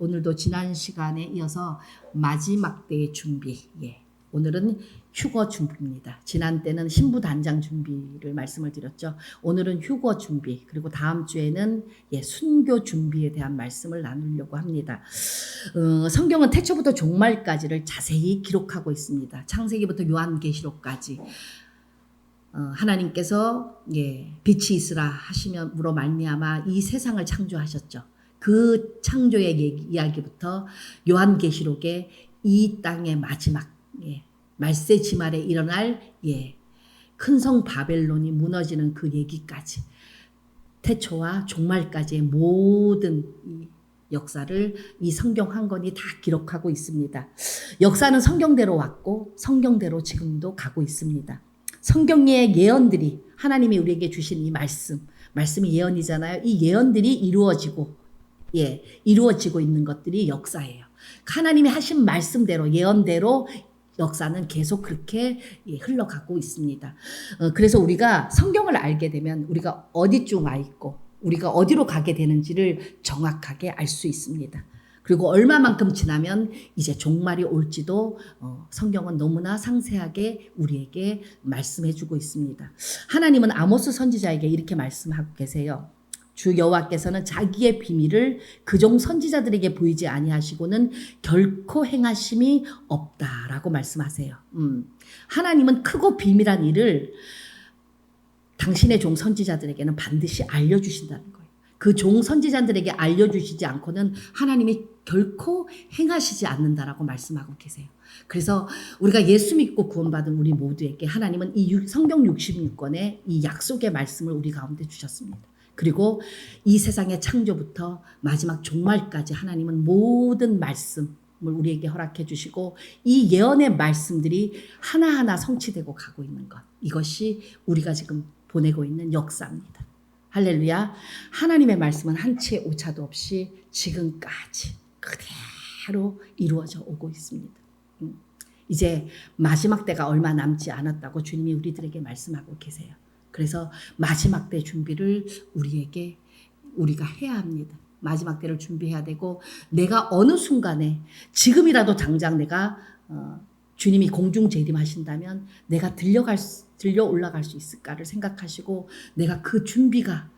오늘도 지난 시간에 이어서 마지막 때의 준비. 오늘은 휴거 준비입니다. 지난 때는 신부 단장 준비를 말씀을 드렸죠. 오늘은 휴거 준비, 그리고 다음 주에는 순교 준비에 대한 말씀을 나누려고 합니다. 성경은 태초부터 종말까지를 자세히 기록하고 있습니다. 창세기부터 요한계시록까지. 하나님께서 빛이 있으라 하시면으로 말미암아 이 세상을 창조하셨죠. 그 창조의 이야기부터 요한계시록에 이 땅의 마지막 말세 지말에 일어날 큰 성 바벨론이 무너지는 그 얘기까지, 태초와 종말까지의 모든 이 역사를 이 성경 한 권이 다 기록하고 있습니다. 역사는 성경대로 왔고 성경대로 지금도 가고 있습니다. 성경의 예언들이, 하나님이 우리에게 주신 이 말씀이 예언이잖아요. 이 예언들이 이루어지고 있는 것들이 역사예요. 하나님이 하신 말씀대로, 예언대로 역사는 계속 그렇게 흘러가고 있습니다. 그래서 우리가 성경을 알게 되면 우리가 어디쯤 와 있고 우리가 어디로 가게 되는지를 정확하게 알 수 있습니다. 그리고 얼마만큼 지나면 이제 종말이 올지도 성경은 너무나 상세하게 우리에게 말씀해주고 있습니다. 하나님은 아모스 선지자에게 이렇게 말씀하고 계세요. 주 여호와께서는 자기의 비밀을 그종 선지자들에게 보이지 아니하시고는 결코 행하심이 없다라고 말씀하세요. 하나님은 크고 비밀한 일을 당신의 종 선지자들에게는 반드시 알려주신다는 거예요. 그 종 선지자들에게 알려주시지 않고는 하나님이 결코 행하시지 않는다라고 말씀하고 계세요. 그래서 우리가 예수 믿고 구원받은 우리 모두에게 하나님은 이 성경 66권의 이 약속의 말씀을 우리 가운데 주셨습니다. 그리고 이 세상의 창조부터 마지막 종말까지 하나님은 모든 말씀을 우리에게 허락해 주시고 이 예언의 말씀들이 하나하나 성취되고 가고 있는 것, 이것이 우리가 지금 보내고 있는 역사입니다. 할렐루야. 하나님의 말씀은 한치의 오차도 없이 지금까지 그대로 이루어져 오고 있습니다. 이제 마지막 때가 얼마 남지 않았다고 주님이 우리들에게 말씀하고 계세요. 그래서 마지막 때 준비를 우리가 해야 합니다. 마지막 때를 준비해야 되고, 내가 어느 순간에 지금이라도 당장 내가 주님이 공중 재림하신다면 내가 들려 올라갈 수 있을까를 생각하시고, 내가 그 준비가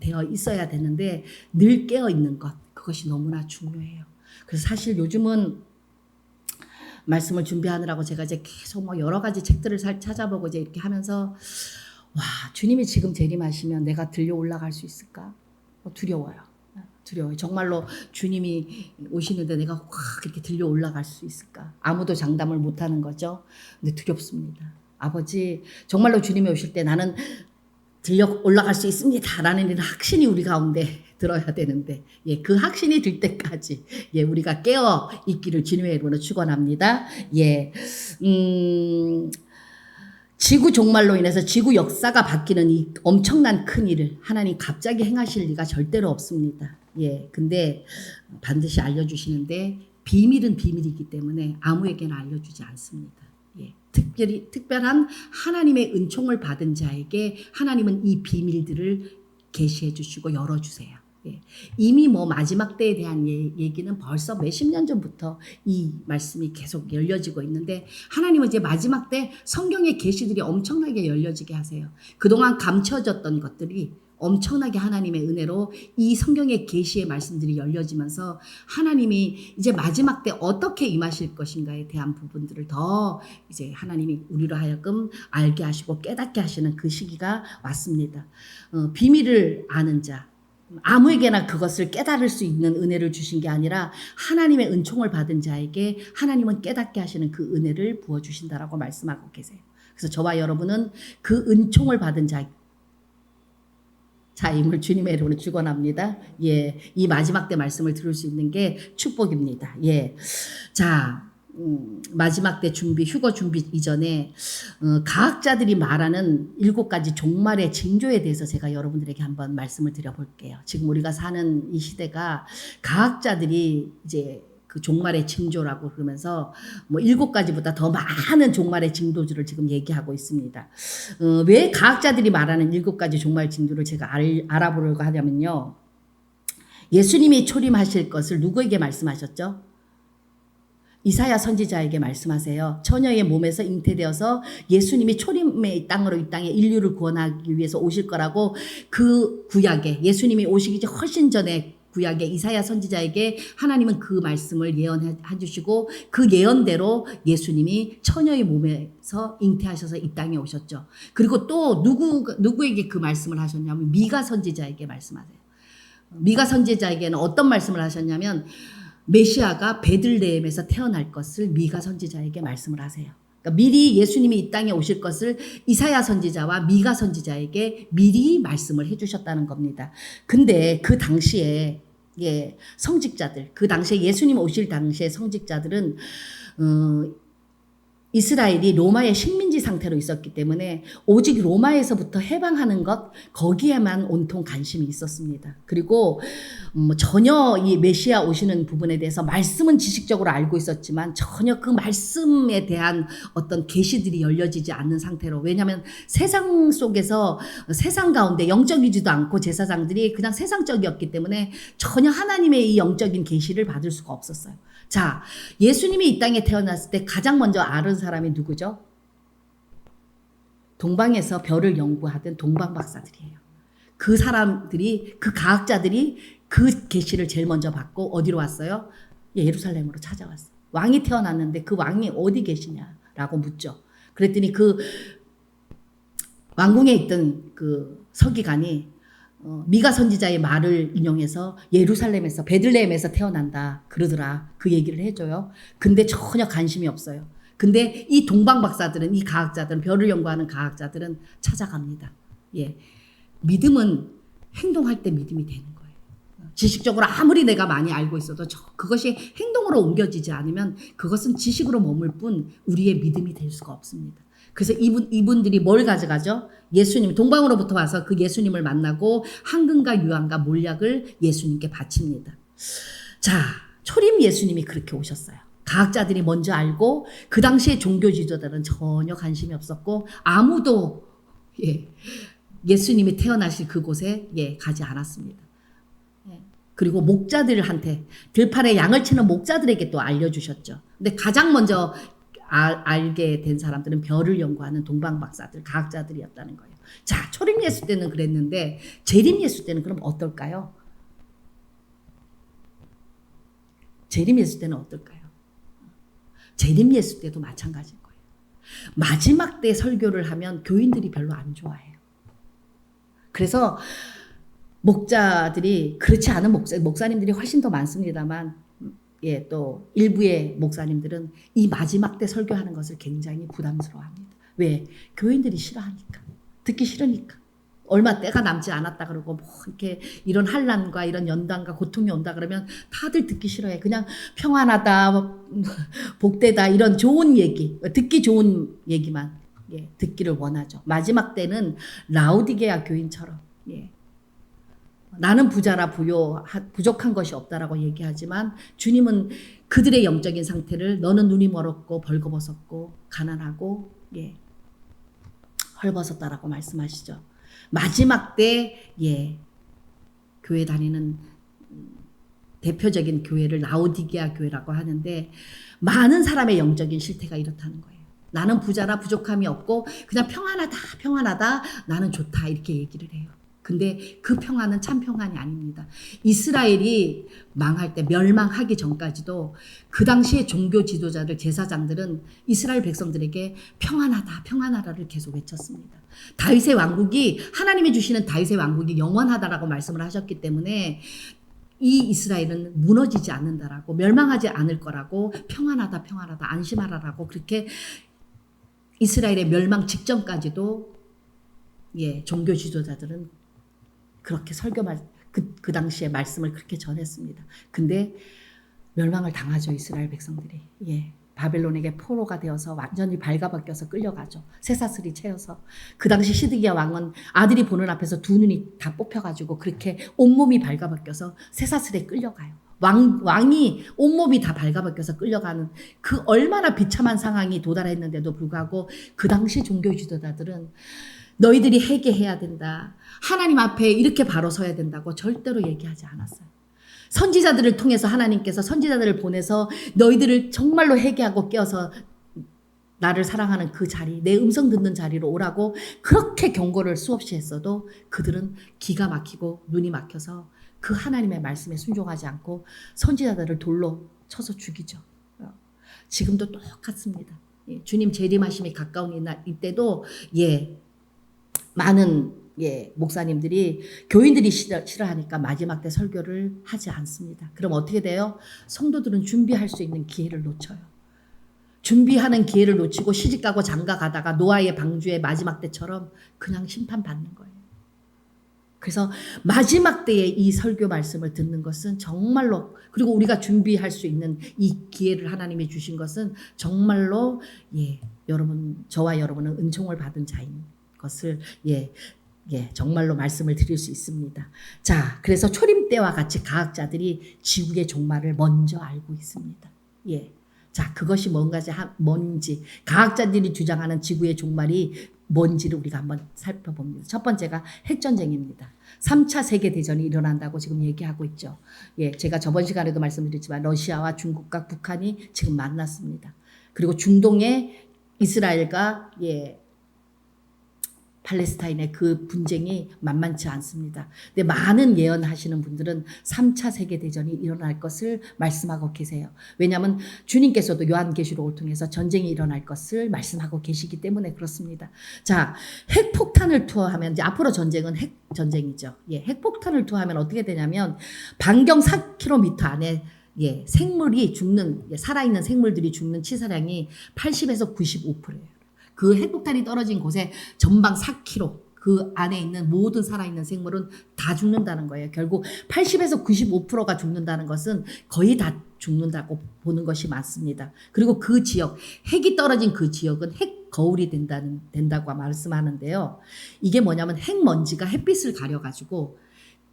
되어 있어야 되는데 늘 깨어 있는 것, 그것이 너무나 중요해요. 그래서 사실 요즘은 말씀을 준비하느라고 제가 이제 계속 여러 가지 책들을 찾아보고 이제 이렇게 하면서, 주님이 지금 재림하시면 내가 들려 올라갈 수 있을까? 두려워요. 정말로 주님이 오시는데 내가 확 이렇게 들려 올라갈 수 있을까? 아무도 장담을 못하는 거죠. 근데 두렵습니다. 아버지, 정말로 주님이 오실 때 나는 들려 올라갈 수 있습니다 라는 이런 확신이 우리 가운데 들어야 되는데, 그 확신이 들 때까지 우리가 깨어 있기를 주님의 이름으로 축원합니다. 지구 종말로 인해서 지구 역사가 바뀌는 이 엄청난 큰 일을 하나님 갑자기 행하실 리가 절대로 없습니다. 근데 반드시 알려주시는데 비밀은 비밀이기 때문에 아무에게나 알려주지 않습니다. 특별한 하나님의 은총을 받은 자에게 하나님은 이 비밀들을 계시해 주시고 열어주세요. 이미 마지막 때에 대한 얘기는 벌써 몇십 년 전부터 이 말씀이 계속 열려지고 있는데, 하나님은 이제 마지막 때 성경의 계시들이 엄청나게 열려지게 하세요. 그동안 감춰졌던 것들이 엄청나게 하나님의 은혜로 이 성경의 계시의 말씀들이 열려지면서 하나님이 이제 마지막 때 어떻게 임하실 것인가에 대한 부분들을 더 이제 하나님이 우리로 하여금 알게 하시고 깨닫게 하시는 그 시기가 왔습니다. 비밀을 아는 자, 아무에게나 그것을 깨달을 수 있는 은혜를 주신 게 아니라 하나님의 은총을 받은 자에게 하나님은 깨닫게 하시는 그 은혜를 부어주신다라고 말씀하고 계세요. 그래서 저와 여러분은 그 은총을 받은 자임을 주님의 이름으로 축원합니다. 이 마지막 때 말씀을 들을 수 있는 게 축복입니다. 마지막 때 준비, 휴거 준비 이전에 과학자들이 말하는 7가지 종말의 징조에 대해서 제가 여러분들에게 한번 말씀을 드려볼게요. 지금 우리가 사는 이 시대가 과학자들이 이제 그 종말의 징조라고 그러면서 7가지보다 더 많은 종말의 징조들을 지금 얘기하고 있습니다. 왜 과학자들이 말하는 7가지 종말 징조를 제가 알아보려고 하냐면요. 예수님이 초림하실 것을 누구에게 말씀하셨죠? 이사야 선지자에게 말씀하세요. 처녀의 몸에서 잉태되어서 예수님이 초림의 땅으로 이 땅에 인류를 구원하기 위해서 오실 거라고 그 구약에 예수님이 오시기 훨씬 전에 구약에 이사야 선지자에게 하나님은 그 말씀을 예언해 주시고 그 예언대로 예수님이 처녀의 몸에서 잉태하셔서 이 땅에 오셨죠. 그리고 또 누구에게 그 말씀을 하셨냐면 미가 선지자에게 말씀하세요. 미가 선지자에게는 어떤 말씀을 하셨냐면 메시아가 베들레헴에서 태어날 것을 미가 선지자에게 말씀을 하세요. 그러니까 미리 예수님이 이 땅에 오실 것을 이사야 선지자와 미가 선지자에게 미리 말씀을 해주셨다는 겁니다. 근데 그 당시에 성직자들, 그 당시에 예수님 오실 당시에 성직자들은 이스라엘이 로마의 식민지 상태로 있었기 때문에 오직 로마에서부터 해방하는 것 거기에만 온통 관심이 있었습니다. 그리고 전혀 이 메시아 오시는 부분에 대해서 말씀은 지식적으로 알고 있었지만 전혀 그 말씀에 대한 어떤 계시들이 열려지지 않는 상태로, 왜냐하면 세상 속에서 세상 가운데 영적이지도 않고 제사장들이 그냥 세상적이었기 때문에 전혀 하나님의 이 영적인 계시를 받을 수가 없었어요. 자, 예수님이 이 땅에 태어났을 때 가장 먼저 아는 사람이 누구죠? 동방에서 별을 연구하던 동방박사들이에요. 그 사람들이, 그 과학자들이 그 계시를 제일 먼저 받고 어디로 왔어요? 예루살렘으로 찾아왔어요. 왕이 태어났는데 그 왕이 어디 계시냐라고 묻죠. 그랬더니 그 왕궁에 있던 그 서기관이 미가 선지자의 말을 인용해서 예루살렘에서 베들레헴에서 태어난다 그러더라. 그 얘기를 해줘요. 근데 전혀 관심이 없어요. 근데 이 동방 박사들은, 이 과학자들은, 별을 연구하는 과학자들은 찾아갑니다. 예, 믿음은 행동할 때 믿음이 되는 거예요. 지식적으로 아무리 내가 많이 알고 있어도 그것이 행동으로 옮겨지지 않으면 그것은 지식으로 머물 뿐 우리의 믿음이 될 수가 없습니다. 그래서 이분들이 뭘 가져가죠? 예수님, 동방으로부터 와서 그 예수님을 만나고 황금과 유황과 몰약을 예수님께 바칩니다. 자, 초림 예수님이 그렇게 오셨어요. 과학자들이 먼저 알고 그 당시에 종교 지도자들은 전혀 관심이 없었고 아무도 예수님이 태어나실 그곳에 가지 않았습니다. 그리고 목자들한테, 들판에 양을 치는 목자들에게 또 알려주셨죠. 근데 가장 먼저 알게 된 사람들은 별을 연구하는 동방박사들, 과학자들이었다는 거예요. 자, 초림 예수 때는 그랬는데 재림 예수 때는 그럼 어떨까요? 재림 예수 때는 어떨까요? 재림 예수 때도 마찬가지일 거예요. 마지막 때 설교를 하면 교인들이 별로 안 좋아해요. 그래서 목자들이, 그렇지 않은 목사님들이 훨씬 더 많습니다만 또 일부의 목사님들은 이 마지막 때 설교하는 것을 굉장히 부담스러워합니다. 왜? 교인들이 싫어하니까. 듣기 싫으니까. 얼마 때가 남지 않았다 그러고 뭐 이렇게 이런 환난과 이런 연단과 고통이 온다 그러면 다들 듣기 싫어해. 그냥 평안하다, 복되다, 이런 좋은 얘기, 듣기 좋은 얘기만 듣기를 원하죠. 마지막 때는 라오디게아 교인처럼 나는 부자라 부족한 것이 없다라고 얘기하지만 주님은 그들의 영적인 상태를 너는 눈이 멀었고 벌거벗었고 가난하고 헐벗었다라고 말씀하시죠. 마지막 때 교회 다니는 대표적인 교회를 라오디게아 교회라고 하는데 많은 사람의 영적인 실태가 이렇다는 거예요. 나는 부자라 부족함이 없고 그냥 평안하다 나는 좋다 이렇게 얘기를 해요. 근데 그 평안은 참 평안이 아닙니다. 이스라엘이 망할 때, 멸망하기 전까지도 그 당시에 종교 지도자들, 제사장들은 이스라엘 백성들에게 평안하다를 계속 외쳤습니다. 다윗의 왕국이, 하나님이 주시는 다윗의 왕국이 영원하다라고 말씀을 하셨기 때문에 이 이스라엘은 무너지지 않는다라고, 멸망하지 않을 거라고, 평안하다 안심하라라고 그렇게 이스라엘의 멸망 직전까지도 종교 지도자들은 그렇게 그 당시에 말씀을 그렇게 전했습니다. 근데 멸망을 당하죠, 이스라엘 백성들이. 바벨론에게 포로가 되어서 완전히 발가벗겨서 끌려가죠. 쇠사슬이 채여서. 그 당시 시드기야 왕은 아들이 보는 앞에서 두 눈이 다 뽑혀가지고 그렇게 온몸이 발가벗겨서 쇠사슬에 끌려가요. 왕이 온몸이 다 발가벗겨서 끌려가는 그 얼마나 비참한 상황이 도달했는데도 불구하고 그 당시 종교 지도자들은 너희들이 회개해야 된다. 하나님 앞에 이렇게 바로 서야 된다고 절대로 얘기하지 않았어요. 선지자들을 통해서 하나님께서 선지자들을 보내서 너희들을 정말로 회개하고 깨어서 나를 사랑하는 그 자리, 내 음성 듣는 자리로 오라고 그렇게 경고를 수없이 했어도 그들은 기가 막히고 눈이 막혀서 그 하나님의 말씀에 순종하지 않고 선지자들을 돌로 쳐서 죽이죠. 지금도 똑같습니다. 예, 주님 재림하심이 가까운 이때도 많은 목사님들이 교인들이 싫어하니까 마지막 때 설교를 하지 않습니다. 그럼 어떻게 돼요? 성도들은 준비할 수 있는 기회를 놓쳐요. 준비하는 기회를 놓치고 시집가고 장가가다가 노아의 방주의 마지막 때처럼 그냥 심판받는 거예요. 그래서 마지막 때에 이 설교 말씀을 듣는 것은 정말로, 그리고 우리가 준비할 수 있는 이 기회를 하나님이 주신 것은 정말로 여러분, 저와 여러분은 은총을 받은 자인 것을 정말로 말씀을 드릴 수 있습니다. 자, 그래서 초림 때와 같이 과학자들이 지구의 종말을 먼저 알고 있습니다. 자, 그것이 뭔지 과학자들이 주장하는 지구의 종말이 뭔지를 우리가 한번 살펴봅니다. 첫 번째가 핵전쟁입니다. 3차 세계대전이 일어난다고 지금 얘기하고 있죠. 제가 저번 시간에도 말씀드렸지만 러시아와 중국과 북한이 지금 만났습니다. 그리고 중동에 이스라엘과 팔레스타인의 그 분쟁이 만만치 않습니다. 근데 많은 예언하시는 분들은 3차 세계대전이 일어날 것을 말씀하고 계세요. 왜냐하면 주님께서도 요한계시록을 통해서 전쟁이 일어날 것을 말씀하고 계시기 때문에 그렇습니다. 자, 핵폭탄을 투하하면, 이제 앞으로 전쟁은 핵전쟁이죠. 핵폭탄을 투하하면 어떻게 되냐면 반경 4km 안에 생물이 죽는, 살아있는 생물들이 죽는 치사량이 80에서 95%예요. 그 핵폭탄이 떨어진 곳에 전방 4km 그 안에 있는 모든 살아있는 생물은 다 죽는다는 거예요. 결국 80에서 95%가 죽는다는 것은 거의 다 죽는다고 보는 것이 맞습니다. 그리고 그 지역, 핵이 떨어진 그 지역은 핵 거울이 된다고 말씀하는데요. 이게 뭐냐면 핵먼지가 햇빛을 가려가지고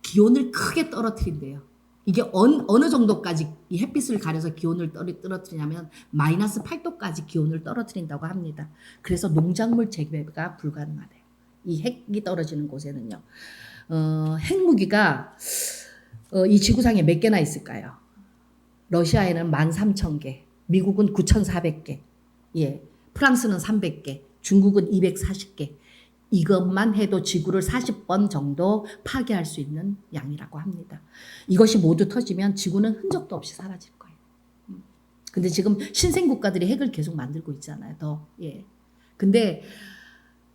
기온을 크게 떨어뜨린대요. 이게 어느 정도까지 이 햇빛을 가려서 기온을 떨어뜨리냐면 마이너스 8도까지 기온을 떨어뜨린다고 합니다. 그래서 농작물 재배가 불가능하대요. 이 핵이 떨어지는 곳에는요. 핵무기가 이 지구상에 몇 개나 있을까요? 러시아에는 13,000개, 미국은 9,400개, 프랑스는 300개, 중국은 240개. 이것만 해도 지구를 40번 정도 파괴할 수 있는 양이라고 합니다. 이것이 모두 터지면 지구는 흔적도 없이 사라질 거예요. 근데 지금 신생국가들이 핵을 계속 만들고 있잖아요. 근데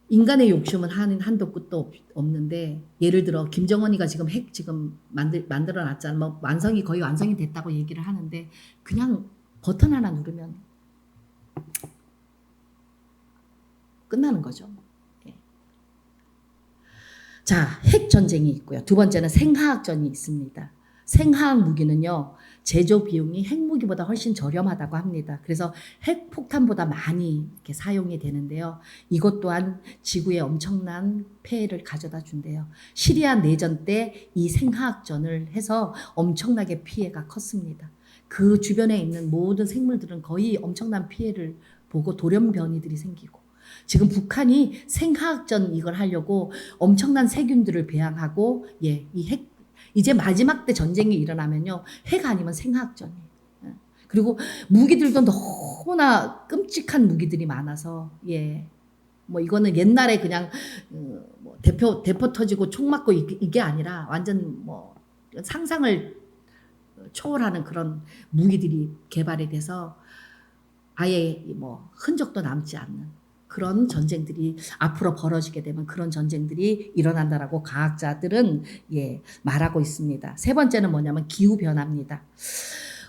인간의 욕심은 한도 끝도 없는데, 예를 들어 김정은이가 지금 핵 지금 만들어 놨잖아요. 뭐 거의 완성이 됐다고 얘기를 하는데 그냥 버튼 하나 누르면 끝나는 거죠. 자, 핵전쟁이 있고요. 두 번째는 생화학전이 있습니다. 생화학 무기는요, 제조 비용이 핵무기보다 훨씬 저렴하다고 합니다. 그래서 핵폭탄보다 많이 이렇게 사용이 되는데요. 이것 또한 지구에 엄청난 폐해를 가져다 준대요. 시리아 내전 때 이 생화학전을 해서 엄청나게 피해가 컸습니다. 그 주변에 있는 모든 생물들은 거의 엄청난 피해를 보고 돌연변이들이 생기고, 지금 북한이 생화학전 이걸 하려고 엄청난 세균들을 배양하고, 이제 마지막 때 전쟁이 일어나면요, 핵 아니면 생화학전이에요. 그리고 무기들도 너무나 끔찍한 무기들이 많아서, 뭐 이거는 옛날에 그냥 뭐 대포 터지고 총 맞고 이게 아니라 완전 뭐 상상을 초월하는 그런 무기들이 개발이 돼서 아예 뭐 흔적도 남지 않는 그런 전쟁들이 앞으로 벌어지게 되면 그런 전쟁들이 일어난다라고 과학자들은 말하고 있습니다. 세 번째는 뭐냐면 기후변화입니다.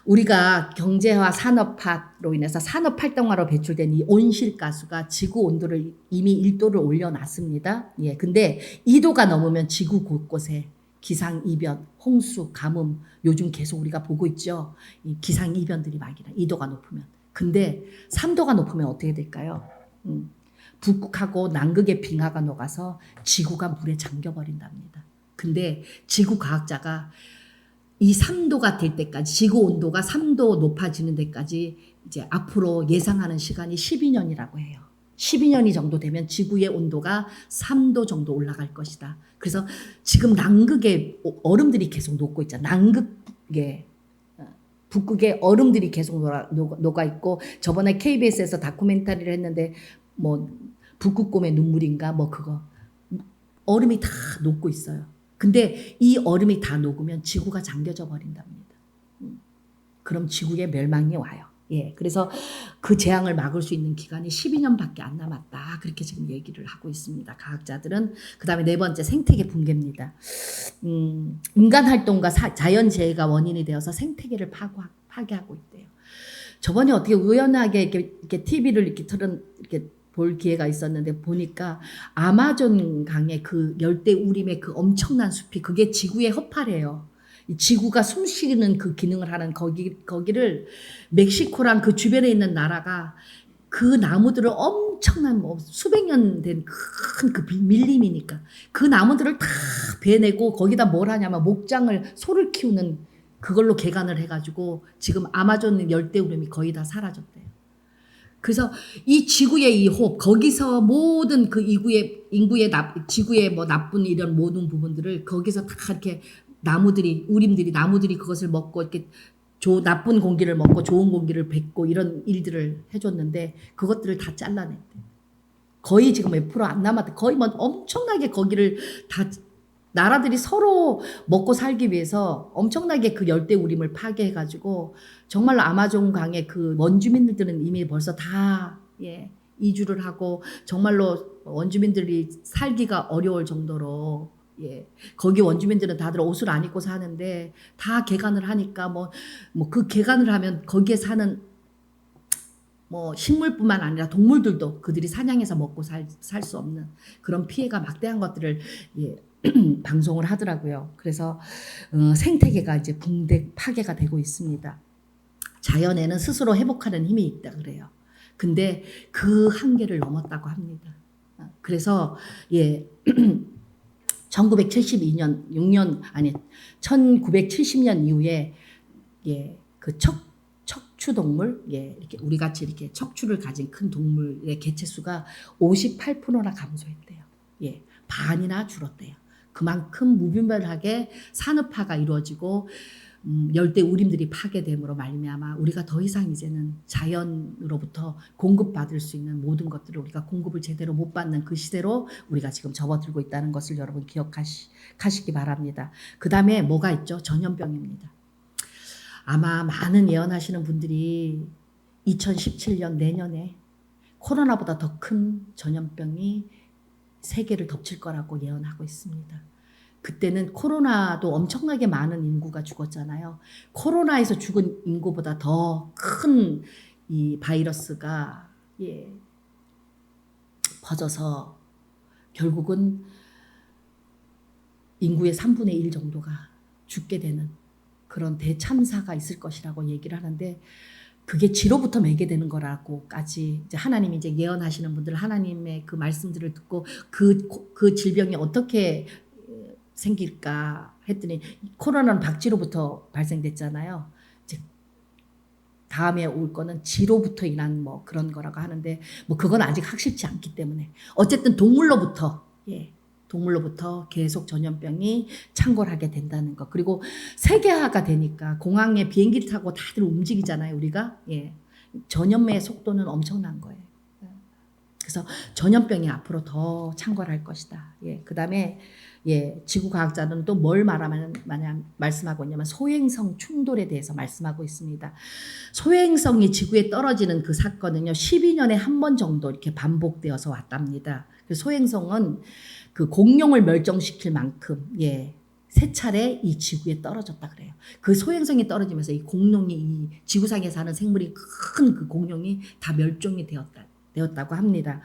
우리가 경제화 산업화로 인해서 산업활동화로 배출된 이 온실가스가 지구 온도를 이미 1도를 올려놨습니다. 근데 2도가 넘으면 지구 곳곳에 기상이변, 홍수, 가뭄, 요즘 계속 우리가 보고 있죠. 이 기상이변들이 막 일어나, 2도가 높으면. 근데 3도가 높으면 어떻게 될까요? 북극하고 남극의 빙하가 녹아서 지구가 물에 잠겨버린답니다. 근데 지구 과학자가 이 3도가 될 때까지, 지구 온도가 3도 높아지는 데까지 이제 앞으로 예상하는 시간이 12년이라고 해요. 12년이 정도 되면 지구의 온도가 3도 정도 올라갈 것이다. 그래서 지금 남극의 얼음들이 계속 녹고 있잖아요. 남극 예. 북극에 얼음들이 계속 녹아 있고 저번에 KBS에서 다큐멘터리를 했는데 뭐 북극곰의 눈물인가 뭐 그거 얼음이 다 녹고 있어요. 근데 이 얼음이 다 녹으면 지구가 잠겨져 버린답니다. 그럼 지구의 멸망이 와요. 예, 그래서 그 재앙을 막을 수 있는 기간이 12년밖에 안 남았다. 그렇게 지금 얘기를 하고 있습니다. 과학자들은. 그 다음에 네 번째 생태계 붕괴입니다. 인간 활동과 자연재해가 원인이 되어서 생태계를 파괴하고 있대요. 저번에 어떻게 우연하게 이렇게 TV를 이렇게 볼 기회가 있었는데 보니까 아마존 강의 그 열대 우림의 그 엄청난 숲이 그게 지구의 허파래요. 이 지구가 숨쉬는 그 기능을 하는 거기를 멕시코랑 그 주변에 있는 나라가 그 나무들을 엄청난 뭐 수백 년 된 큰 그 밀림이니까 그 나무들을 다 베내고 거기다 뭘 하냐면 목장을 소를 키우는 그걸로 개간을 해가지고 지금 아마존 열대우림이 거의 다 사라졌대요. 그래서 이 지구의 이 호흡 거기서 모든 그 인구의 지구의 뭐 나쁜 이런 모든 부분들을 거기서 다 이렇게 나무들이 그것을 먹고 이렇게 나쁜 공기를 먹고 좋은 공기를 뱉고 이런 일들을 해줬는데 그것들을 다 잘라냈대. 거의 지금 몇 프로 안 남았대. 거의 뭐 엄청나게 거기를 다 나라들이 서로 먹고 살기 위해서 엄청나게 그 열대우림을 파괴해가지고 정말로 아마존 강의 그 원주민들은 이미 벌써 다 이주를 하고 정말로 원주민들이 살기가 어려울 정도로 거기 원주민들은 다들 옷을 안 입고 사는데 다 개간을 하니까 뭐 그 개간을 하면 거기에 사는 뭐 식물뿐만 아니라 동물들도 그들이 사냥해서 먹고 살 수 없는 그런 피해가 막대한 것들을 방송을 하더라고요. 그래서 생태계가 이제 파괴가 되고 있습니다. 자연에는 스스로 회복하는 힘이 있다 그래요. 근데 그 한계를 넘었다고 합니다. 그래서 1970년 이후에 그 척추동물 이렇게 우리 같이 이렇게 척추를 가진 큰 동물의 개체수가 58%나 감소했대요. 반이나 줄었대요. 그만큼 무분별하게 산업화가 이루어지고 열대 우림들이 파괴됨으로 말미암아 우리가 더 이상 이제는 자연으로부터 공급받을 수 있는 모든 것들을 우리가 공급을 제대로 못 받는 그 시대로 우리가 지금 접어들고 있다는 것을 여러분 기억하시기 바랍니다. 그 다음에 뭐가 있죠? 전염병입니다. 아마 많은 예언하시는 분들이 2017년 내년에 코로나보다 더 큰 전염병이 세계를 덮칠 거라고 예언하고 있습니다. 그때는 코로나도 엄청나게 많은 인구가 죽었잖아요. 코로나에서 죽은 인구보다 더 큰 이 바이러스가 퍼져서 결국은 인구의 3분의 1 정도가 죽게 되는 그런 대참사가 있을 것이라고 얘기를 하는데 그게 지로부터 매게 되는 거라고까지 이제 하나님이 이제 예언하시는 분들 하나님의 그 말씀들을 듣고 그 질병이 어떻게 생길까 했더니 코로나는 박쥐로부터 발생됐잖아요. 이제 다음에 올 거는 쥐로부터 인한 뭐 그런 거라고 하는데 뭐 그건 아직 확실치 않기 때문에 어쨌든 동물로부터 계속 전염병이 창궐하게 된다는 것. 그리고 세계화가 되니까 공항에 비행기를 타고 다들 움직이잖아요, 우리가. 전염의 속도는 엄청난 거예요. 그래서 전염병이 앞으로 더 창궐할 것이다. 그다음에 지구과학자들은 또 뭘 말씀하고 있냐면 소행성 충돌에 대해서 말씀하고 있습니다. 소행성이 지구에 떨어지는 그 사건은요, 12년에 한 번 정도 이렇게 반복되어서 왔답니다. 소행성은 그 공룡을 멸종시킬 만큼 세 차례 이 지구에 떨어졌다 그래요. 그 소행성이 떨어지면서 이 공룡이 이 지구상에 사는 생물이 큰 그 공룡이 다 멸종이 되었다고 합니다.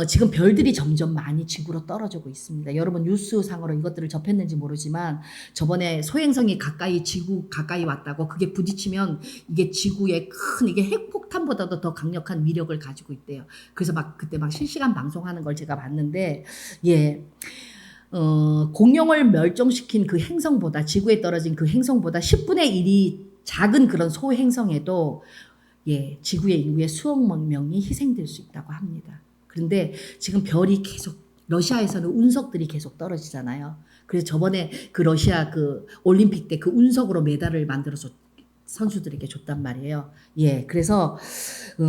지금 별들이 점점 많이 지구로 떨어지고 있습니다. 여러분 뉴스상으로 이것들을 접했는지 모르지만 저번에 소행성이 지구 가까이 왔다고 그게 부딪히면 이게 지구에 이게 핵폭탄보다도 더 강력한 위력을 가지고 있대요. 그래서 그때 실시간 방송하는 걸 제가 봤는데 공룡을 멸종시킨 그 행성보다 지구에 떨어진 그 행성보다 10분의 1이 작은 그런 소행성에도 지구의 인구의 수억 명이 희생될 수 있다고 합니다. 그런데 지금 별이 계속 러시아에서는 운석들이 계속 떨어지잖아요. 그래서 저번에 그 러시아 그 올림픽 때 그 운석으로 메달을 만들어서 선수들에게 줬단 말이에요. 예, 그래서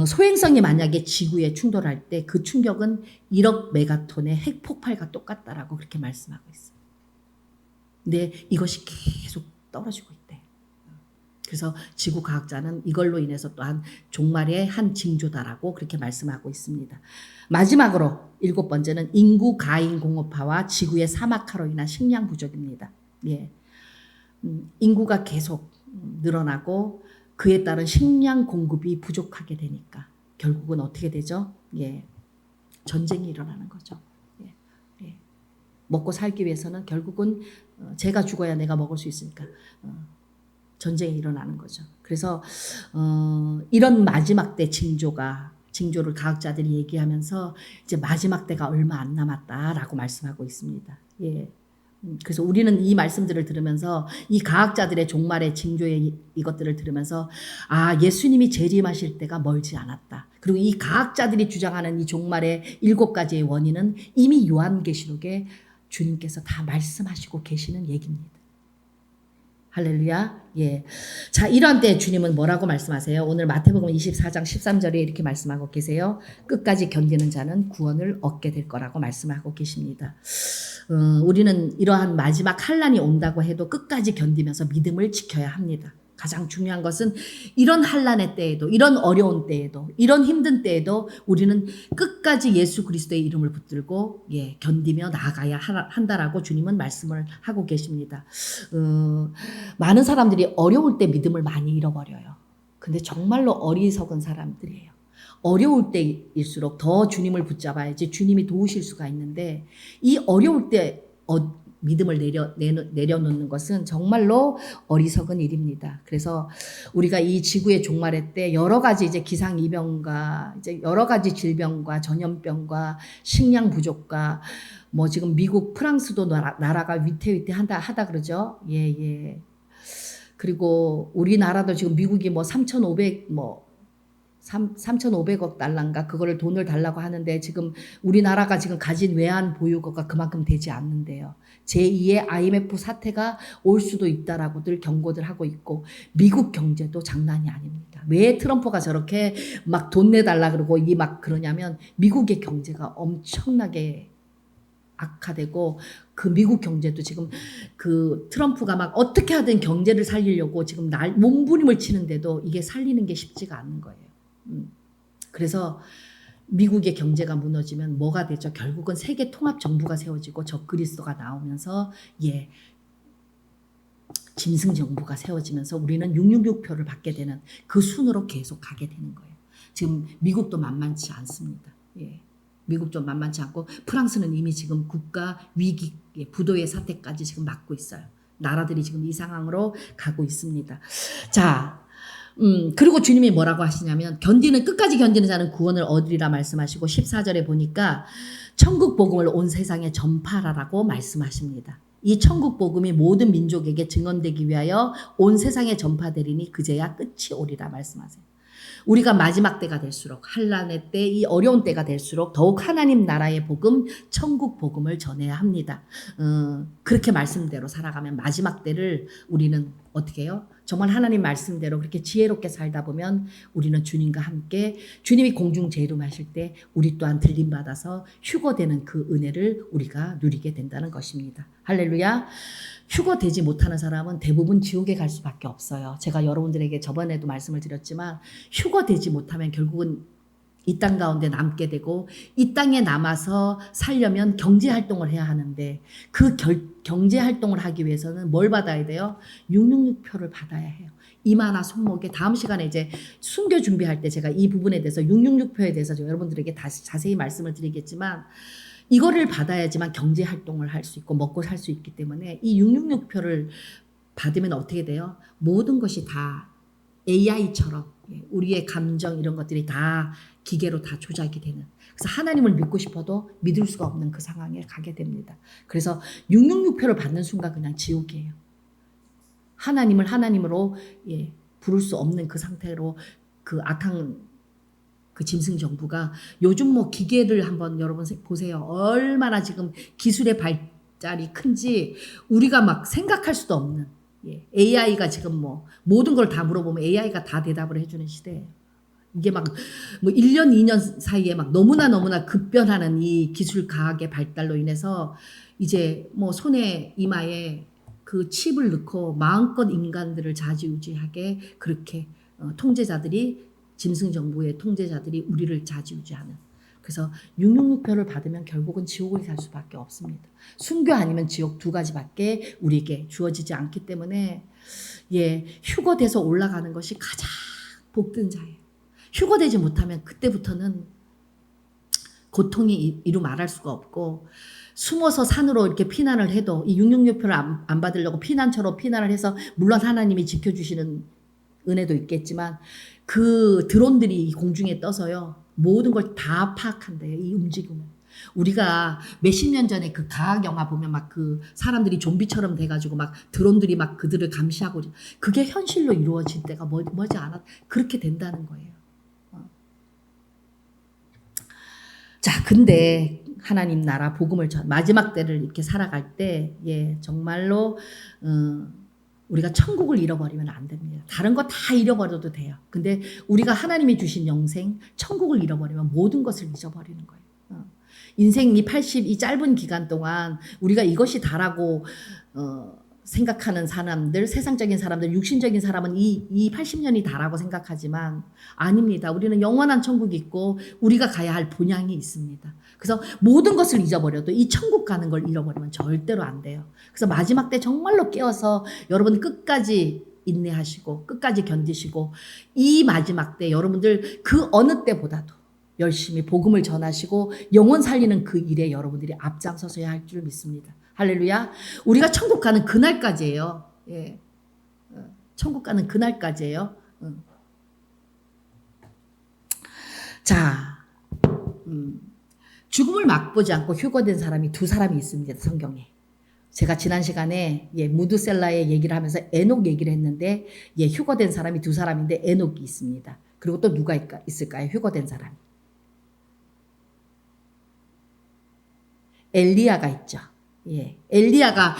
소행성이 만약에 지구에 충돌할 때 그 충격은 1억 메가톤의 핵폭발과 똑같다라고 그렇게 말씀하고 있어요. 근데 이것이 계속 떨어지고 있대. 그래서 지구 과학자는 이걸로 인해서 또한 종말의 한 징조다라고 그렇게 말씀하고 있습니다. 마지막으로 7번째는 인구 가인 공업화와 지구의 사막화로 인한 식량 부족입니다. 예. 인구가 계속 늘어나고 그에 따른 식량 공급이 부족하게 되니까 결국은 어떻게 되죠? 예. 전쟁이 일어나는 거죠. 예. 예. 먹고 살기 위해서는 결국은 제가 죽어야 내가 먹을 수 있으니까 전쟁이 일어나는 거죠. 그래서 이런 마지막 때 징조를 과학자들이 얘기하면서 이제 마지막 때가 얼마 안 남았다라고 말씀하고 있습니다. 예. 그래서 우리는 이 말씀들을 들으면서 이 과학자들의 종말의 징조의 이것들을 들으면서 아, 예수님이 재림하실 때가 멀지 않았다. 그리고 이 과학자들이 주장하는 이 종말의 7가지의 원인은 이미 요한계시록에 주님께서 다 말씀하시고 계시는 얘기입니다. 할렐루야. 예. 자, 이런 때 주님은 뭐라고 말씀하세요? 오늘 마태복음 24장 13절에 이렇게 말씀하고 계세요. 끝까지 견디는 자는 구원을 얻게 될 거라고 말씀하고 계십니다. 우리는 이러한 마지막 환난이 온다고 해도 끝까지 견디면서 믿음을 지켜야 합니다. 가장 중요한 것은 이런 환난의 때에도, 이런 어려운 때에도, 이런 힘든 때에도 우리는 끝까지 예수 그리스도의 이름을 붙들고 견디며 나아가야 한다라고 주님은 말씀을 하고 계십니다. 많은 사람들이 어려울 때 믿음을 많이 잃어버려요. 근데 정말로 어리석은 사람들이에요. 어려울 때일수록 더 주님을 붙잡아야지 주님이 도우실 수가 있는데 이 어려울 때 믿음을 내려놓는 것은 정말로 어리석은 일입니다. 그래서 우리가 이 지구의 종말의 때 여러 가지 이제 기상이병과 이제 여러 가지 질병과 전염병과 식량 부족과 뭐 지금 미국, 프랑스도 나라가 위태위태하다 그러죠. 예. 그리고 우리나라도 지금 미국이 뭐 3,500억 달러인가 그거를 돈을 달라고 하는데 지금 우리나라가 지금 가진 외환 보유고가 그만큼 되지 않는데요. 제2의 IMF 사태가 올 수도 있다라고 늘 경고들 하고 있고 미국 경제도 장난이 아닙니다. 왜 트럼프가 저렇게 막 돈 내달라 그러고 막 그러냐면 미국의 경제가 엄청나게 악화되고 그 미국 경제도 지금 그 트럼프가 막 어떻게 하든 경제를 살리려고 지금 몸부림을 치는데도 이게 살리는 게 쉽지가 않은 거예요. 그래서 미국의 경제가 무너지면 뭐가 되죠? 결국은 세계 통합 정부가 세워지고 적그리스도가 나오면서 짐승 정부가 세워지면서 우리는 666표를 받게 되는 그 순으로 계속 가게 되는 거예요. 지금 미국도 만만치 않습니다. 예. 미국도 만만치 않고 프랑스는 이미 지금 국가 위기, 부도의 사태까지 지금 맞고 있어요. 나라들이 지금 이 상황으로 가고 있습니다. 자, 그리고 주님이 뭐라고 하시냐면 끝까지 견디는 자는 구원을 얻으리라 말씀하시고 14절에 보니까 천국 복음을 온 세상에 전파하라고 말씀하십니다. 이 천국 복음이 모든 민족에게 증언되기 위하여 온 세상에 전파되리니 그제야 끝이 오리라 말씀하세요. 우리가 마지막 때가 될수록 환난의 때, 이 어려운 때가 될수록 더욱 하나님 나라의 복음, 천국 복음을 전해야 합니다. 그렇게 말씀대로 살아가면 마지막 때를 우리는 어떻게 해요? 정말 하나님 말씀대로 그렇게 지혜롭게 살다 보면 우리는 주님과 함께 주님이 공중 재림하실 때 우리 또한 들림받아서 휴거되는 그 은혜를 우리가 누리게 된다는 것입니다. 할렐루야. 휴거되지 못하는 사람은 대부분 지옥에 갈 수밖에 없어요. 제가 여러분들에게 저번에도 말씀을 드렸지만 휴거되지 못하면 결국은 이 땅 가운데 남게 되고 이 땅에 남아서 살려면 경제활동을 해야 하는데 그 경제활동을 하기 위해서는 뭘 받아야 돼요? 666표를 받아야 해요. 이마나 손목에 다음 시간에 이제 순교 준비할 때 제가 이 부분에 대해서 666표에 대해서 여러분들에게 다시 자세히 말씀을 드리겠지만 이거를 받아야지만 경제활동을 할 수 있고 먹고 살 수 있기 때문에 이 666표를 받으면 어떻게 돼요? 모든 것이 다 AI처럼 우리의 감정 이런 것들이 다 기계로 다 조작이 되는 그래서 하나님을 믿고 싶어도 믿을 수가 없는 그 상황에 가게 됩니다. 그래서 666표를 받는 순간 그냥 지옥이에요. 하나님을 하나님으로 부를 수 없는 그 상태로 그 악한 그 짐승 정부가 요즘 뭐 기계를 한번 여러분 보세요. 얼마나 지금 기술의 짜리 큰지 우리가 막 생각할 수도 없는, 예. AI가 지금 뭐 모든 걸 다 물어보면 AI가 다 대답을 해주는 시대예요. 이게 막 뭐 1년, 2년 사이에 막 너무나 급변하는 이 기술 과학의 발달로 인해서 이제 뭐 손에 이마에 그 칩을 넣고 마음껏 인간들을 좌지우지하게 그렇게 통제자들이, 짐승 정부의 통제자들이 우리를 좌지우지하는. 그래서 666표를 받으면 결국은 지옥을 갈 수밖에 없습니다. 순교 아니면 지옥 두 가지밖에 우리에게 주어지지 않기 때문에, 예, 휴거돼서 올라가는 것이 가장 복된 자예요. 휴거되지 못하면 그때부터는 고통이 이루 말할 수가 없고, 숨어서 산으로 이렇게 피난을 해도 이 666표를 안 받으려고 피난처로 피난을 해서, 물론 하나님이 지켜주시는 은혜도 있겠지만 그 드론들이 공중에 떠서요 모든 걸 다 파악한대요. 이 움직임을. 우리가 몇십 년 전에 그 과학 영화 보면 막 그 사람들이 좀비처럼 돼가지고 막 드론들이 막 그들을 감시하고, 그게 현실로 이루어질 때가 머지 않아 그렇게 된다는 거예요. 자, 근데 하나님 나라 복음을 마지막 때를 이렇게 살아갈 때, 예, 정말로 우리가 천국을 잃어버리면 안 됩니다. 다른 거 다 잃어버려도 돼요. 근데 우리가 하나님이 주신 영생, 천국을 잃어버리면 모든 것을 잊어버리는 거예요. 인생 이 짧은 기간 동안 우리가 이것이 다라고 생각하는 사람들, 세상적인 사람들, 육신적인 사람은 이 80년이 다라고 생각하지만 아닙니다. 우리는 영원한 천국이 있고 우리가 가야 할 본향이 있습니다. 그래서 모든 것을 잊어버려도 이 천국 가는 걸 잃어버리면 절대로 안 돼요. 그래서 마지막 때 정말로 깨어서 여러분 끝까지 인내하시고 끝까지 견디시고, 이 마지막 때 여러분들 그 어느 때보다도 열심히 복음을 전하시고 영혼 살리는 그 일에 여러분들이 앞장서서야 할 줄 믿습니다. 할렐루야. 우리가 천국 가는 그날까지예요. 예. 천국 가는 그날까지예요. 자, 죽음을 맛보지 않고 휴거된 사람이 두 사람이 있습니다. 성경에. 제가 지난 시간에 무드셀라의 얘기를 하면서 에녹 얘기를 했는데, 휴거된 사람이 두 사람인데 에녹이 있습니다. 그리고 또 누가 있을까요? 휴거된 사람. 엘리야가 있죠. 예, 엘리야가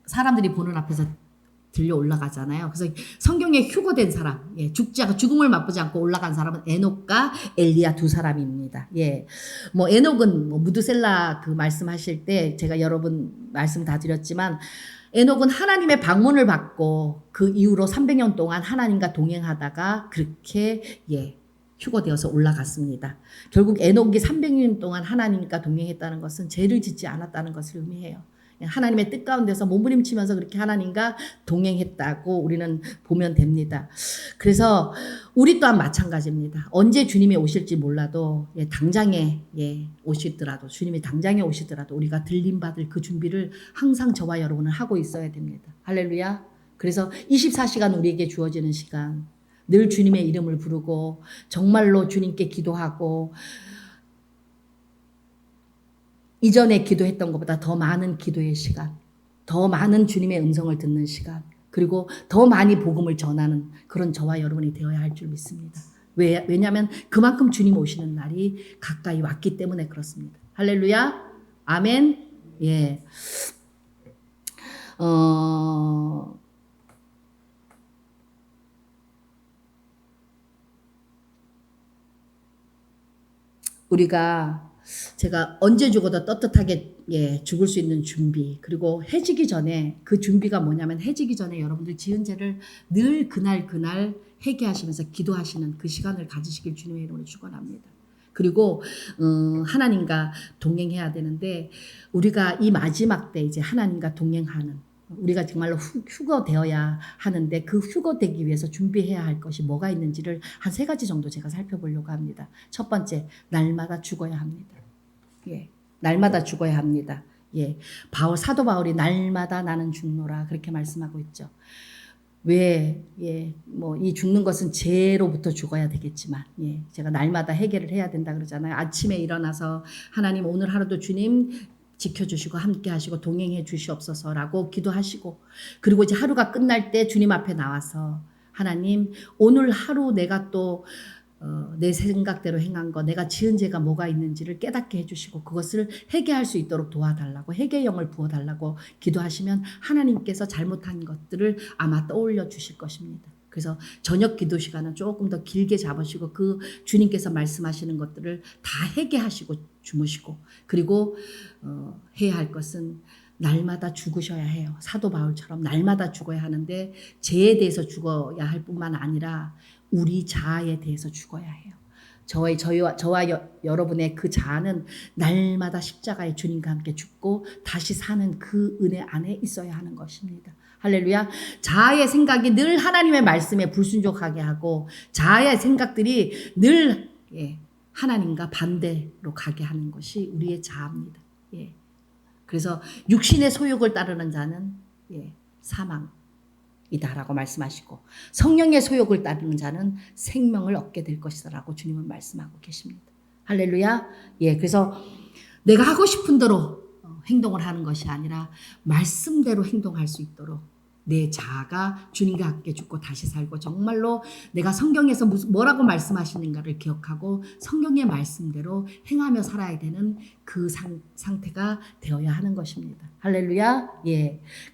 사람들이 보는 앞에서 들려 올라가잖아요. 그래서 성경에 휴거된 사람, 죽음을 맛보지 않고 올라간 사람은 에녹과 엘리야 두 사람입니다. 예, 뭐 에녹은 무드셀라 그 말씀하실 때 제가 여러분 말씀 다 드렸지만, 에녹은 하나님의 방문을 받고 그 이후로 300년 동안 하나님과 동행하다가 그렇게 휴거되어서 올라갔습니다. 결국 에녹이 300년 동안 하나님과 동행했다는 것은 죄를 짓지 않았다는 것을 의미해요. 하나님의 뜻 가운데서 몸부림치면서 그렇게 하나님과 동행했다고 우리는 보면 됩니다. 그래서 우리 또한 마찬가지입니다. 언제 주님이 오실지 몰라도 당장에 오시더라도, 주님이 당장에 오시더라도 우리가 들림받을 그 준비를 항상 저와 여러분은 하고 있어야 됩니다. 할렐루야. 그래서 24시간 우리에게 주어지는 시간, 늘 주님의 이름을 부르고 정말로 주님께 기도하고, 이전에 기도했던 것보다 더 많은 기도의 시간, 더 많은 주님의 음성을 듣는 시간, 그리고 더 많이 복음을 전하는 그런 저와 여러분이 되어야 할 줄 믿습니다. 왜냐하면 그만큼 주님 오시는 날이 가까이 왔기 때문에 그렇습니다. 할렐루야. 아멘. 예. 우리가, 제가 언제 죽어도 떳떳하게 죽을 수 있는 준비, 그리고 해지기 전에, 그 준비가 뭐냐면 해지기 전에 여러분들 지은 죄를 늘 그날 회개하시면서 기도하시는 그 시간을 가지시길 주님의 이름으로 축원합니다. 그리고 하나님과 동행해야 되는데, 우리가 이 마지막 때 이제 하나님과 동행하는, 우리가 정말로 휴거되어야 하는데 그 휴거되기 위해서 준비해야 할 것이 뭐가 있는지를 한 3가지 정도 제가 살펴보려고 합니다. 첫 번째, 날마다 죽어야 합니다. 날마다 죽어야 합니다. 사도 바울이 날마다 나는 죽노라 그렇게 말씀하고 있죠. 왜, 이 죽는 것은 죄로부터 죽어야 되겠지만, 제가 날마다 해결을 해야 된다 그러잖아요. 아침에 일어나서 하나님 오늘 하루도 주님 지켜주시고 함께 하시고 동행해 주시옵소서라고 기도하시고, 그리고 이제 하루가 끝날 때 주님 앞에 나와서 하나님 오늘 하루 내가 또 내 생각대로 행한 거, 내가 지은 죄가 뭐가 있는지를 깨닫게 해주시고 그것을 회개할 수 있도록 도와달라고, 회개의 영을 부어달라고 기도하시면 하나님께서 잘못한 것들을 아마 떠올려 주실 것입니다. 그래서 저녁 기도 시간은 조금 더 길게 잡으시고 그 주님께서 말씀하시는 것들을 다 회개하시고 주무시고, 그리고 해야 할 것은 날마다 죽으셔야 해요. 사도 바울처럼 날마다 죽어야 하는데 죄에 대해서 죽어야 할 뿐만 아니라 우리 자아에 대해서 죽어야 해요. 저와 여러분의 그 자아는 날마다 십자가의 주님과 함께 죽고 다시 사는 그 은혜 안에 있어야 하는 것입니다. 할렐루야. 자아의 생각이 늘 하나님의 말씀에 불순종하게 하고 자아의 생각들이 늘 하나님과 반대로 가게 하는 것이 우리의 자아입니다. 그래서 육신의 소욕을 따르는 자는 사망이다라고 말씀하시고 성령의 소욕을 따르는 자는 생명을 얻게 될 것이다라고 주님은 말씀하고 계십니다. 할렐루야. 그래서 내가 하고 싶은 대로 행동을 하는 것이 아니라 말씀대로 행동할 수 있도록 내 자아가 주님과 함께 죽고 다시 살고 정말로 내가 성경에서 뭐라고 말씀하시는가를 기억하고 성경의 말씀대로 행하며 살아야 되는 그 상태가 되어야 하는 것입니다. 할렐루야.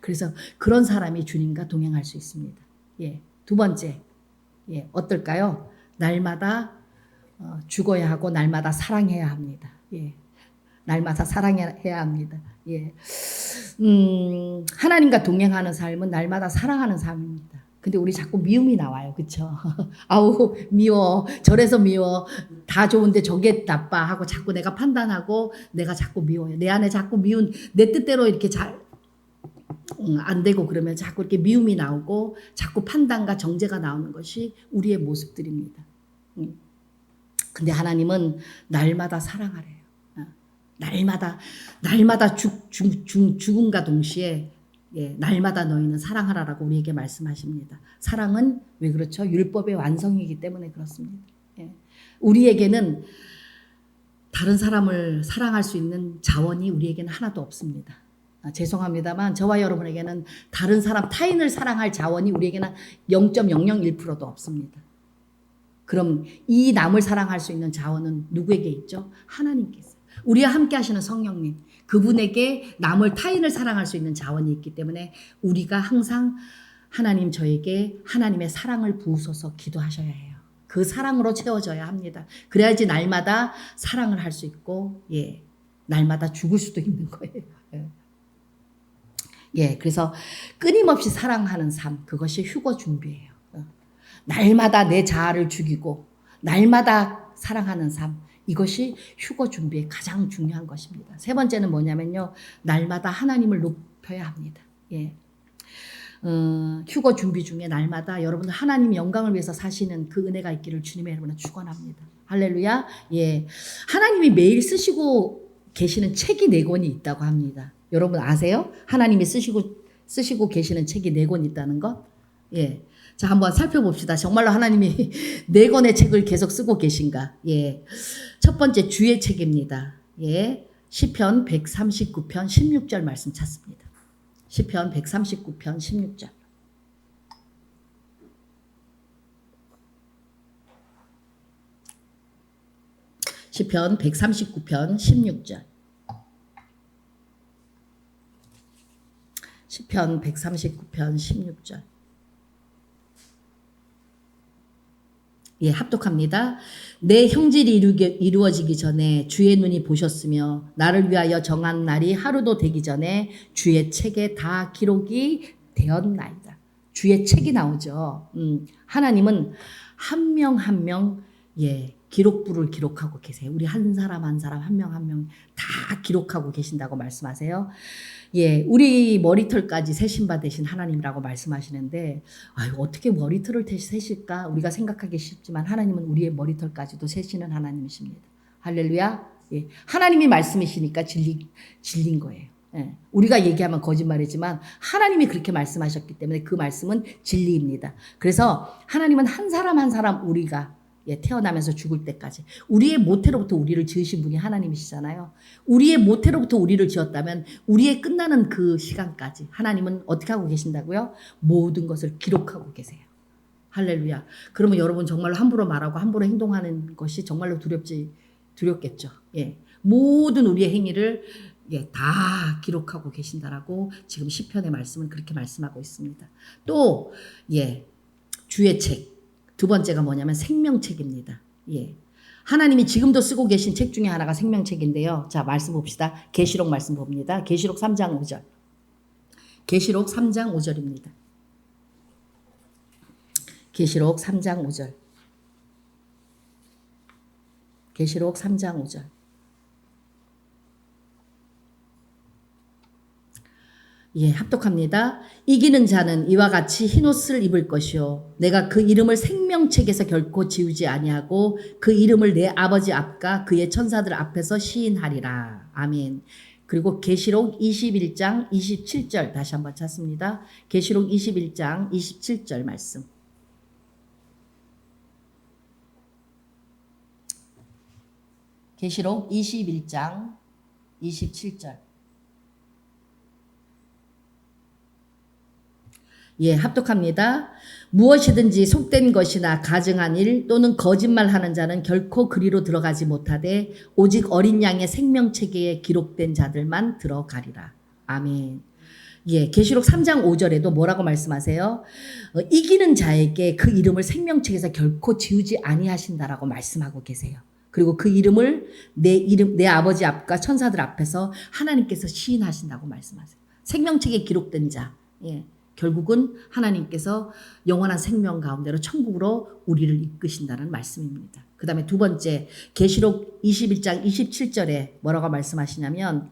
그래서 그런 사람이 주님과 동행할 수 있습니다. 두 번째, 어떨까요? 날마다 죽어야 하고 날마다 사랑해야 합니다. 날마다 사랑해야 합니다. 하나님과 동행하는 삶은 날마다 사랑하는 삶입니다. 근데 우리 자꾸 미움이 나와요. 그쵸? 아우, 미워. 저래서 미워. 다 좋은데 저게 나빠. 하고 자꾸 내가 판단하고 내가 자꾸 미워요. 내 안에 자꾸 미운, 내 뜻대로 이렇게 안 되고 그러면 자꾸 이렇게 미움이 나오고 자꾸 판단과 정죄가 나오는 것이 우리의 모습들입니다. 근데 하나님은 날마다 사랑하래요. 날마다 죽음과 동시에 날마다 너희는 사랑하라라고 우리에게 말씀하십니다. 사랑은 왜 그렇죠? 율법의 완성이기 때문에 그렇습니다. 우리에게는 다른 사람을 사랑할 수 있는 자원이 우리에게는 하나도 없습니다. 죄송합니다만 저와 여러분에게는 다른 사람, 타인을 사랑할 자원이 우리에게는 0.001%도 없습니다. 그럼 이 남을 사랑할 수 있는 자원은 누구에게 있죠? 하나님께 있어요. 우리와 함께 하시는 성령님, 그분에게 남을, 타인을 사랑할 수 있는 자원이 있기 때문에 우리가 항상 하나님 저에게 하나님의 사랑을 부으소서 기도하셔야 해요. 그 사랑으로 채워져야 합니다. 그래야지 날마다 사랑을 할 수 있고 날마다 죽을 수도 있는 거예요. 그래서 끊임없이 사랑하는 삶, 그것이 휴거 준비예요. 날마다 내 자아를 죽이고 날마다 사랑하는 삶, 이것이 휴거 준비의 가장 중요한 것입니다. 세 번째는 뭐냐면요, 날마다 하나님을 높여야 합니다. 휴거 준비 중에 날마다 여러분들 하나님 영광을 위해서 사시는 그 은혜가 있기를 주님의 이름으로 축원합니다. 할렐루야. 하나님이 매일 쓰시고 계시는 책이 4권이 있다고 합니다. 여러분 아세요? 하나님이 쓰시고 계시는 책이 4권 있다는 것? 자, 한번 살펴봅시다. 정말로 하나님이 4권의 책을 계속 쓰고 계신가? 첫 번째 주의 책입니다. 시편 139편 16절 말씀 찾습니다. 시편 139편 16절. 시편 139편 16절. 시편 139편 16절. 합독합니다. 내 형질이 이루어지기 전에 주의 눈이 보셨으며 나를 위하여 정한 날이 하루도 되기 전에 주의 책에 다 기록이 되었나이다. 주의 책이 나오죠. 하나님은 한 명 한 명 기록부를 기록하고 계세요. 우리 한 사람 한 사람 한 명 한 명 다 기록하고 계신다고 말씀하세요. 우리 머리털까지 세신 바 되신 하나님이라고 말씀하시는데, 어떻게 머리털을 세실까? 우리가 생각하기 쉽지만 하나님은 우리의 머리털까지도 세시는 하나님이십니다. 할렐루야. 하나님이 말씀이시니까 진린 거예요. 우리가 얘기하면 거짓말이지만 하나님이 그렇게 말씀하셨기 때문에 그 말씀은 진리입니다. 그래서 하나님은 한 사람 한 사람 우리가 태어나면서 죽을 때까지 우리의 모태로부터 우리를 지으신 분이 하나님이시잖아요. 우리의 모태로부터 우리를 지었다면 우리의 끝나는 그 시간까지 하나님은 어떻게 하고 계신다고요? 모든 것을 기록하고 계세요. 할렐루야. 그러면 여러분 정말로 함부로 말하고 함부로 행동하는 것이 정말로 두렵겠죠. 예. 모든 우리의 행위를 예, 다 기록하고 계신다라고 지금 시편의 말씀은 그렇게 말씀하고 있습니다. 또 예, 주의 책 두 번째가 뭐냐면 생명책입니다. 예. 하나님이 지금도 쓰고 계신 책 중에 하나가 생명책인데요. 자, 말씀 봅시다. 계시록 말씀 봅니다. 계시록 3장 5절. 계시록 3장 5절입니다. 계시록 3장 5절. 계시록 3장 5절. 예, 합독합니다. 이기는 자는 이와 같이 흰옷을 입을 것이요 내가 그 이름을 생명책에서 결코 지우지 아니하고 그 이름을 내 아버지 앞과 그의 천사들 앞에서 시인하리라. 아멘. 그리고 계시록 21장 27절 다시 한번 찾습니다. 계시록 21장 27절 말씀. 계시록 21장 27절. 예, 합독합니다. 무엇이든지 속된 것이나 가증한 일 또는 거짓말하는 자는 결코 그리로 들어가지 못하되 오직 어린 양의 생명책에 기록된 자들만 들어가리라. 아멘. 예, 계시록 3장 5절에도 뭐라고 말씀하세요? 이기는 자에게 그 이름을 생명책에서 결코 지우지 아니하신다라고 말씀하고 계세요. 그리고 그 이름을 내 아버지 앞과 천사들 앞에서 하나님께서 시인하신다고 말씀하세요. 생명책에 기록된 자. 예. 결국은 하나님께서 영원한 생명 가운데로 천국으로 우리를 이끄신다는 말씀입니다. 그 다음에 두 번째 계시록 21장 27절에 뭐라고 말씀하시냐면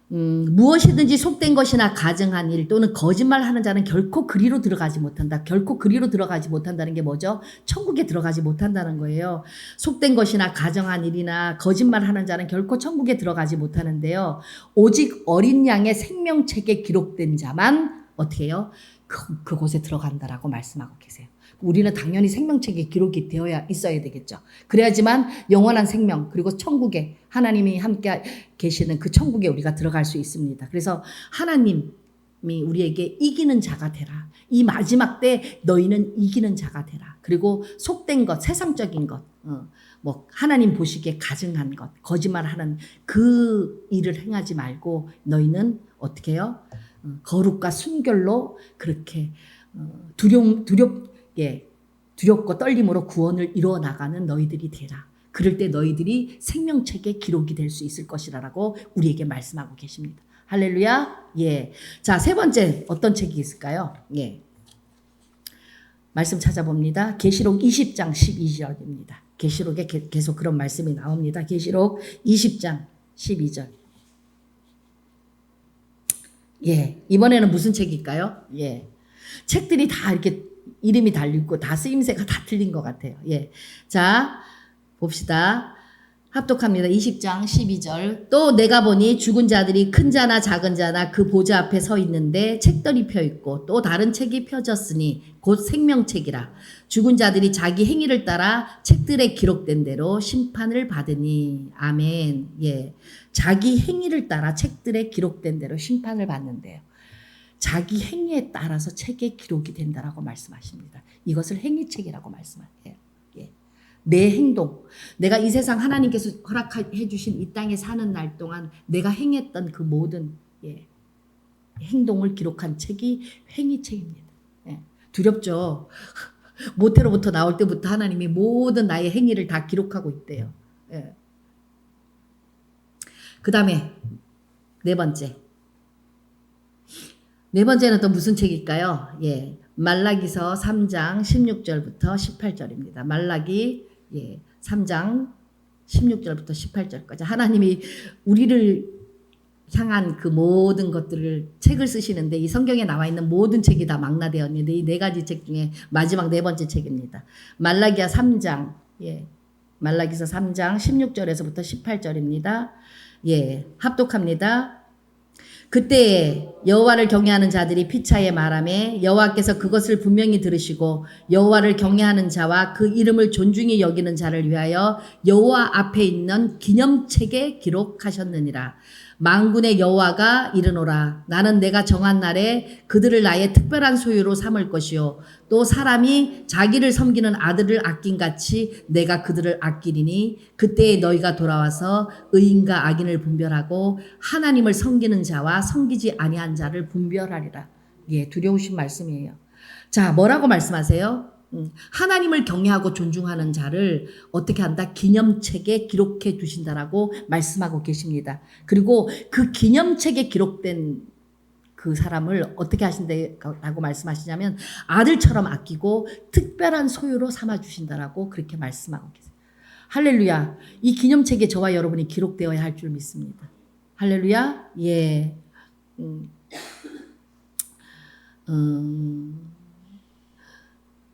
무엇이든지 속된 것이나 가증한 일 또는 거짓말하는 자는 결코 그리로 들어가지 못한다. 결코 그리로 들어가지 못한다는 게 뭐죠? 천국에 들어가지 못한다는 거예요. 속된 것이나 가증한 일이나 거짓말하는 자는 결코 천국에 들어가지 못하는데요. 오직 어린 양의 생명책에 기록된 자만 어떻게 해요? 그곳에 들어간다라고 말씀하고 계세요. 우리는 당연히 생명책에 기록이 되어야 있어야 되겠죠. 그래야지만 영원한 생명 그리고 천국에 하나님이 함께 계시는 그 천국에 우리가 들어갈 수 있습니다. 그래서 하나님이 우리에게 이기는 자가 되라. 이 마지막 때 너희는 이기는 자가 되라. 그리고 속된 것, 세상적인 것, 뭐 하나님 보시기에 가증한 것, 거짓말하는 그 일을 행하지 말고 너희는 어떻게 해요? 거룩과 순결로 그렇게 두렵고 떨림으로 구원을 이루어 나가는 너희들이 되라. 그럴 때 너희들이 생명책에 기록이 될 수 있을 것이라고 우리에게 말씀하고 계십니다. 할렐루야. 예. 자, 세 번째 어떤 책이 있을까요? 예. 말씀 찾아봅니다. 계시록 20장 12절입니다. 계시록에 계속 그런 말씀이 나옵니다. 계시록 20장 12절. 예, 이번에는 무슨 책일까요? 예, 책들이 다 이렇게 이름이 달려있고 다 쓰임새가 다 틀린 것 같아요. 예, 자 봅시다. 합독합니다. 20장 12절. 또 내가 보니 죽은 자들이 큰 자나 작은 자나 그 보좌 앞에 서 있는데 책들이 펴 있고 또 다른 책이 펴졌으니 곧 생명책이라. 죽은 자들이 자기 행위를 따라 책들에 기록된 대로 심판을 받으니. 아멘. 예. 자기 행위를 따라 책들에 기록된 대로 심판을 받는데요. 자기 행위에 따라서 책에 기록이 된다라고 말씀하십니다. 이것을 행위책이라고 말씀하세요. 예. 내 행동, 내가 이 세상 하나님께서 허락해 주신 이 땅에 사는 날 동안 내가 행했던 그 모든 행동을 기록한 책이 행위책입니다. 예. 두렵죠? 모태로부터 나올 때부터 하나님이 모든 나의 행위를 다 기록하고 있대요. 예. 그 다음에 네 번째는 또 무슨 책일까요? 예, 말라기서 3장 16절부터 18절입니다. 말라기 3장 16절부터 18절까지 하나님이 우리를 향한 그 모든 것들을 책을 쓰시는데 이 성경에 나와 있는 모든 책이 다 망라되었는데 이 네 가지 책 중에 마지막 네 번째 책입니다. 말라기야 3장, 말라기서 3장 16절에서부터 18절입니다. 예, 합독합니다. 그때 여호와를 경외하는 자들이 피차에 말하매 여호와께서 그것을 분명히 들으시고 여호와를 경외하는 자와 그 이름을 존중히 여기는 자를 위하여 여호와 앞에 있는 기념책에 기록하셨느니라. 만군의 여호와가 이르노라. 나는 내가 정한 날에 그들을 나의 특별한 소유로 삼을 것이요 또 사람이 자기를 섬기는 아들을 아낀같이 내가 그들을 아끼리니 그때에 너희가 돌아와서 의인과 악인을 분별하고 하나님을 섬기는 자와 섬기지 아니한 자를 분별하리라. 예, 두려우신 말씀이에요. 자, 뭐라고 말씀하세요? 하나님을 경외하고 존중하는 자를 어떻게 한다? 기념책에 기록해 두신다라고 말씀하고 계십니다. 그리고 그 기념책에 기록된 그 사람을 어떻게 하신다라고 말씀하시냐면 아들처럼 아끼고 특별한 소유로 삼아 주신다라고 그렇게 말씀하고 계세요. 할렐루야. 이 기념책에 저와 여러분이 기록되어야 할 줄 믿습니다. 할렐루야. 예.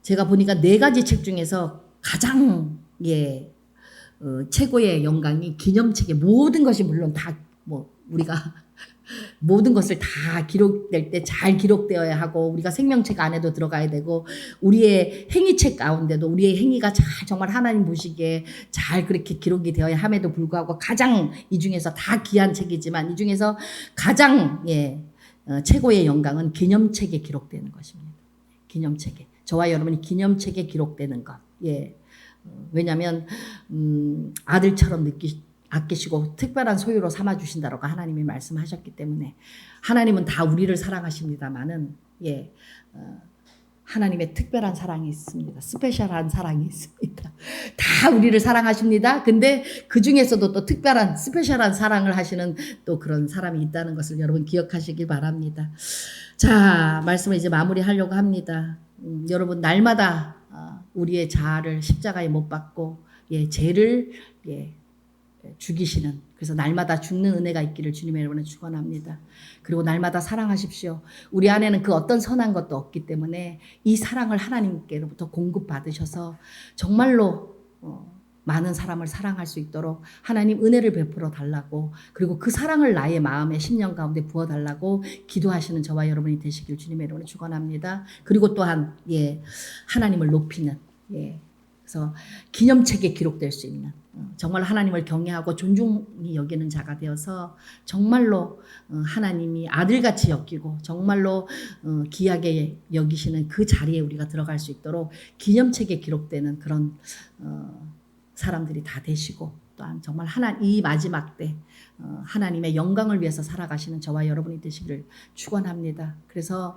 제가 보니까 4가지 책 중에서 가장 최고의 영광이 기념책에 모든 것이 물론 다 우리가 모든 것을 다 기록될 때 잘 기록되어야 하고 우리가 생명책 안에도 들어가야 되고 우리의 행위책 가운데도 우리의 행위가 잘 정말 하나님 보시기에 잘 그렇게 기록이 되어야 함에도 불구하고 가장 이 중에서 다 귀한 책이지만 이 중에서 가장 최고의 영광은 기념책에 기록되는 것입니다. 기념책에. 저와 여러분이 기념책에 기록되는 것. 예. 왜냐하면 아들처럼 아끼시고 특별한 소유로 삼아 주신다라고 하나님이 말씀하셨기 때문에 하나님은 다 우리를 사랑하십니다만은 하나님의 특별한 사랑이 있습니다. 스페셜한 사랑이 있습니다. 다 우리를 사랑하십니다. 근데 그 중에서도 또 특별한 스페셜한 사랑을 하시는 또 그런 사람이 있다는 것을 여러분 기억하시기 바랍니다. 자, 말씀을 이제 마무리하려고 합니다. 여러분 날마다 우리의 자아를 십자가에 못 박고 죄를 죽이시는 그래서 날마다 죽는 은혜가 있기를 주님의 이름으로 축원합니다. 그리고 날마다 사랑하십시오. 우리 안에는 그 어떤 선한 것도 없기 때문에 이 사랑을 하나님께로부터 공급받으셔서 정말로 많은 사람을 사랑할 수 있도록 하나님 은혜를 베풀어 달라고 그리고 그 사랑을 나의 마음에 심령 가운데 부어 달라고 기도하시는 저와 여러분이 되시길 주님의 이름으로 축원합니다. 그리고 또한 하나님을 높이는 그래서 기념책에 기록될 수 있는 정말 하나님을 경외하고 존중히 여기는 자가 되어서 정말로 하나님이 아들같이 여기고 정말로 귀하게 여기시는 그 자리에 우리가 들어갈 수 있도록 기념책에 기록되는 그런 사람들이 다 되시고 또한 정말 이 마지막 때 하나님의 영광을 위해서 살아가시는 저와 여러분이 되시기를 축원합니다. 그래서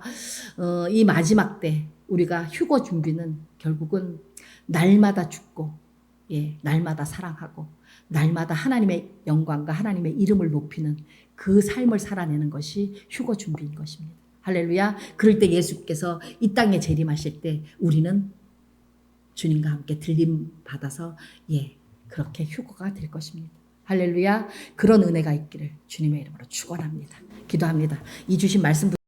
이 마지막 때 우리가 휴거 준비는 결국은 날마다 죽고 날마다 사랑하고 날마다 하나님의 영광과 하나님의 이름을 높이는 그 삶을 살아내는 것이 휴거 준비인 것입니다. 할렐루야. 그럴 때 예수께서 이 땅에 재림하실 때 우리는 주님과 함께 들림 받아서 그렇게 휴거가 될 것입니다. 할렐루야. 그런 은혜가 있기를 주님의 이름으로 축원합니다. 기도합니다. 이 주신 말씀